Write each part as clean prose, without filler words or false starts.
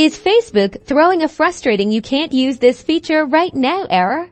Is Facebook throwing a frustrating "you can't use this feature right now" error?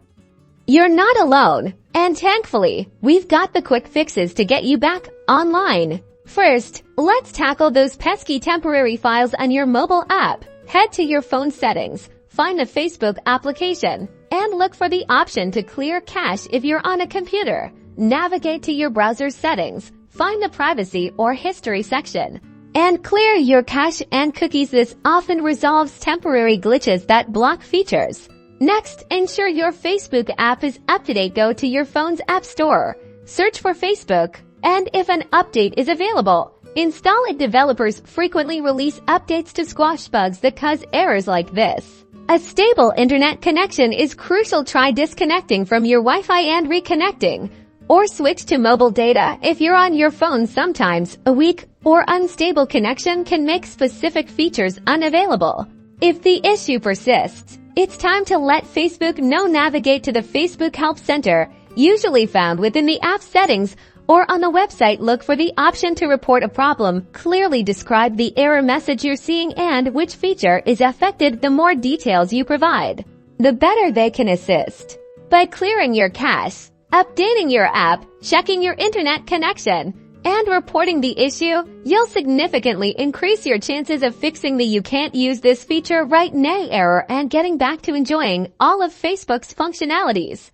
You're not alone, and thankfully, we've got the quick fixes to get you back online. First, let's tackle those pesky temporary files on your mobile app. Head to your phone settings, find the Facebook application, and look for the option to clear cache if you're on a computer. Navigate to your browser's settings, find the privacy or history section, and clear your cache and cookies. This often resolves temporary glitches that block features. Next, ensure your Facebook app is up to date. Go to your phone's app store, search for Facebook, and if an update is available, install it. Developers frequently release updates to squash bugs that cause errors like this. A stable internet connection is crucial. Try disconnecting from your Wi-Fi and reconnecting, or switch to mobile data if you're on your phone. Sometimes a weak or unstable connection can make specific features unavailable. If the issue persists, it's time to let Facebook know. Navigate to the Facebook Help Center, usually found within the app settings or on the website. Look for the option to report a problem. Clearly describe the error message you're seeing and which feature is affected. The more details you provide, the better they can assist. By clearing your cache, updating your app, checking your internet connection, and reporting the issue, you'll significantly increase your chances of fixing the "you can't use this feature right now" error and getting back to enjoying all of Facebook's functionalities.